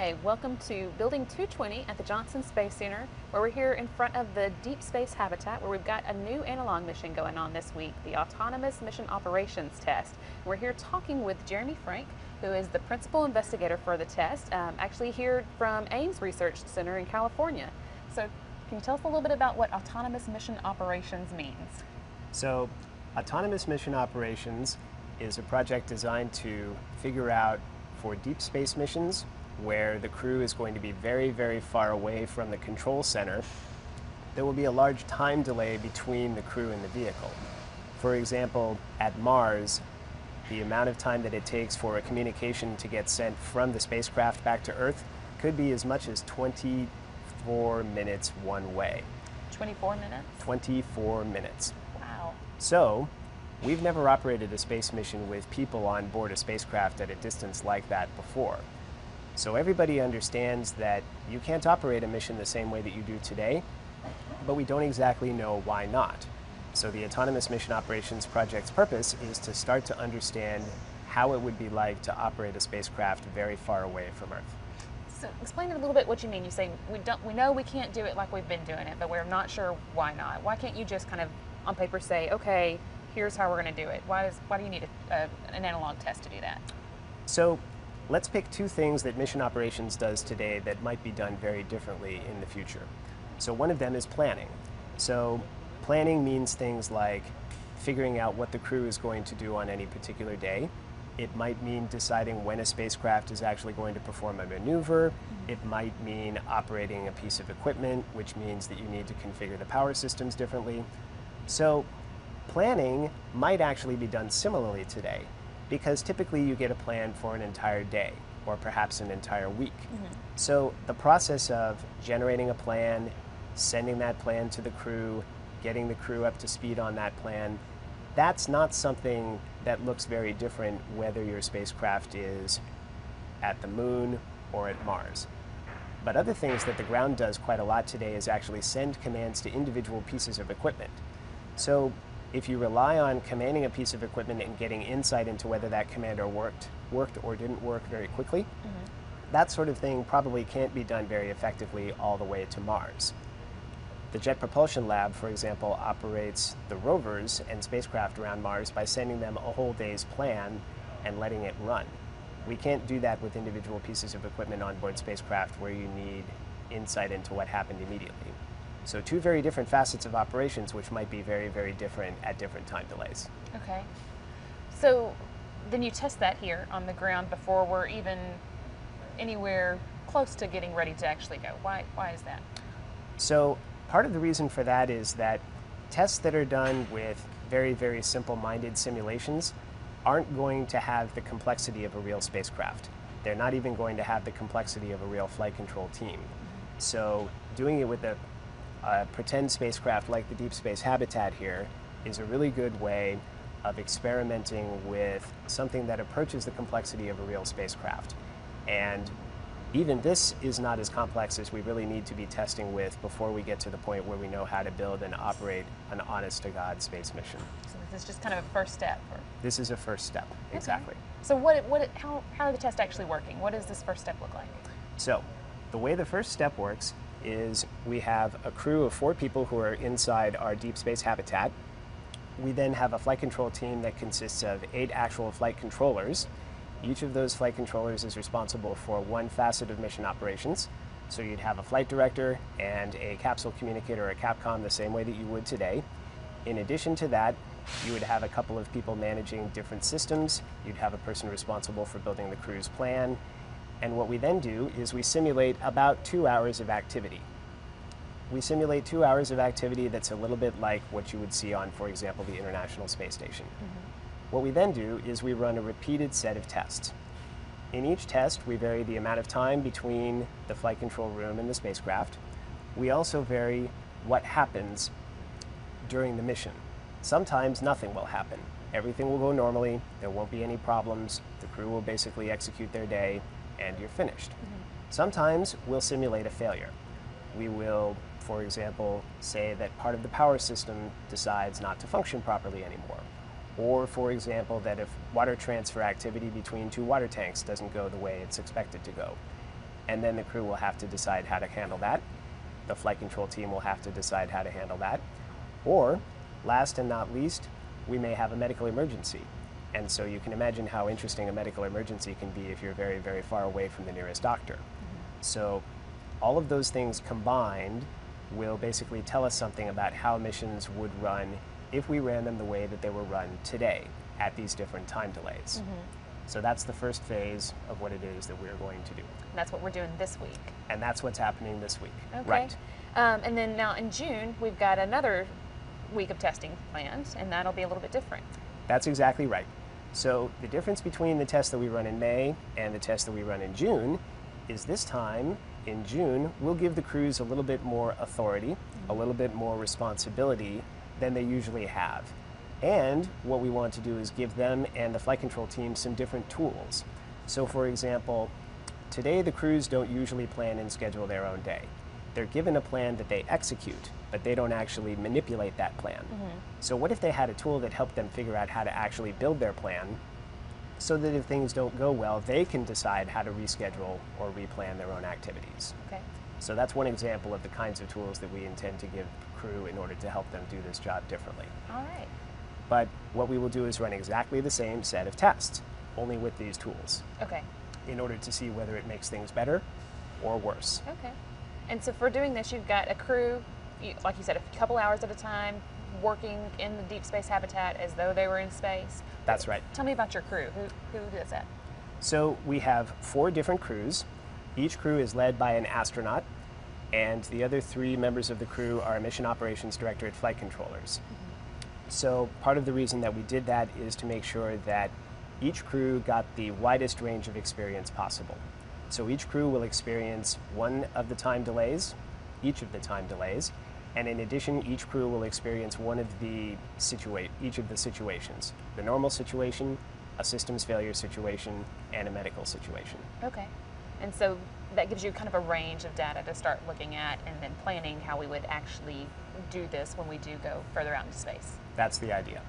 Hi, welcome to Building 220 at the Johnson Space Center, where we're here in front of the Deep Space Habitat, where we've got a new analog mission going on this week, the Autonomous Mission Operations Test. And we're here talking with Jeremy Frank, who is the principal investigator for the test, actually here from Ames Research Center in California. So can you tell us a little bit about what Autonomous Mission Operations means? So, Autonomous Mission Operations is a project designed to figure out for deep space missions where the crew is going to be very, very far away from the control center, there will be a large time delay between the crew and the vehicle. For example, at Mars, the amount of time that it takes for a communication to get sent from the spacecraft back to Earth could be as much as 24 minutes one way. 24 minutes? 24 minutes. Wow. So, we've never operated a space mission with people on board a spacecraft at a distance like that before. So everybody understands that you can't operate a mission the same way that you do today, but we don't exactly know why not. So the Autonomous Mission Operations Project's purpose is to start to understand how it would be like to operate a spacecraft very far away from Earth. So explain a little bit what you mean. You say we know we can't do it like we've been doing it, but we're not sure why not. Why can't you just kind of on paper say, okay, here's how we're going to do it? Why do you need an analog test to do that? So let's pick two things that mission operations does today that might be done very differently in the future. So one of them is planning. So planning means things like figuring out what the crew is going to do on any particular day. It might mean deciding when a spacecraft is actually going to perform a maneuver. It might mean operating a piece of equipment, which means that you need to configure the power systems differently. So planning might actually be done similarly today, because typically you get a plan for an entire day or perhaps an entire week. So the process of generating a plan, sending that plan to the crew, getting the crew up to speed on that plan, that's not something that looks very different whether your spacecraft is at the moon or at Mars. But other things that the ground does quite a lot today is actually send commands to individual pieces of equipment. So if you rely on commanding a piece of equipment and getting insight into whether that command worked or didn't work very quickly, that sort of thing probably can't be done very effectively all the way to Mars. The Jet Propulsion Lab, for example, operates the rovers and spacecraft around Mars by sending them a whole day's plan and letting it run. We can't do that with individual pieces of equipment on board spacecraft where you need insight into what happened immediately. So two very different facets of operations which might be very, very different at different time delays. Okay. So then you test that here on the ground before we're even anywhere close to getting ready to actually go. Why is that? So part of the reason for that is that tests that are done with very, very simple-minded simulations aren't going to have the complexity of a real spacecraft. They're not even going to have the complexity of a real flight control team. So doing it with a pretend spacecraft like the Deep Space Habitat here is a really good way of experimenting with something that approaches the complexity of a real spacecraft. And even this is not as complex as we really need to be testing with before we get to the point where we know how to build and operate an honest-to-God space mission. So this is just kind of a first step. This is a first step, exactly. So how are the tests actually working? What does this first step look like? So the way the first step works is we have a crew of 4 people who are inside our deep space habitat. We then have a flight control team that consists of 8 actual flight controllers. Each of those flight controllers is responsible for one facet of mission operations. So you'd have a flight director and a capsule communicator or Capcom the same way that you would today. In addition to that, you would have a couple of people managing different systems. You'd have a person responsible for building the crew's plan. And what we then do is we simulate about 2 hours of activity. We simulate 2 hours of activity that's a little bit like what you would see on, for example, the International Space Station. What we then do is we run a repeated set of tests. In each test, we vary the amount of time between the flight control room and the spacecraft. We also vary what happens during the mission. Sometimes nothing will happen. Everything will go normally, there won't be any problems, the crew will basically execute their day, and you're finished. Sometimes we'll simulate a failure. We will, for example, say that part of the power system decides not to function properly anymore. Or, for example, that if water transfer activity between 2 water tanks doesn't go the way it's expected to go. and then the crew will have to decide how to handle that. The flight control team will have to decide how to handle that. Or, last and not least, we may have a medical emergency. And so you can imagine how interesting a medical emergency can be if you're very, very far away from the nearest doctor. So all of those things combined will basically tell us something about how missions would run if we ran them the way that they were run today at these different time delays. So that's the first phase of what it is that we're going to do. That's what we're doing this week. And that's what's happening this week. Okay. Right. And then now in June, we've got another week of testing planned, and that'll be a little bit different. That's exactly right. So the difference between the test that we run in May and the test that we run in June is this time in June, we'll give the crews a little bit more authority, a little bit more responsibility than they usually have. And what we want to do is give them and the flight control team some different tools. So for example, today the crews don't usually plan and schedule their own day. They're given a plan that they execute, but they don't actually manipulate that plan. So what if they had a tool that helped them figure out how to actually build their plan so that if things don't go well, they can decide how to reschedule or replan their own activities. Okay. So that's one example of the kinds of tools that we intend to give crew in order to help them do this job differently. All right. But what we will do is run exactly the same set of tests, only with these tools, Okay. in order to see whether it makes things better or worse. Okay. And so for doing this, you've got a crew, like you said, a couple hours at a time, working in the deep space habitat as though they were in space. That's right. Tell me about your crew. Who does that? So we have 4 different crews. Each crew is led by an astronaut, and the other 3 members of the crew are mission operations director and flight controllers. So part of the reason that we did that is to make sure that each crew got the widest range of experience possible. So each crew will experience one of the time delays, each of the time delays, and in addition, each crew will experience one of the each of the situations: the normal situation, a systems failure situation, and a medical situation. Okay. And so that gives you kind of a range of data to start looking at and then planning how we would actually do this when we do go further out into space. That's the idea.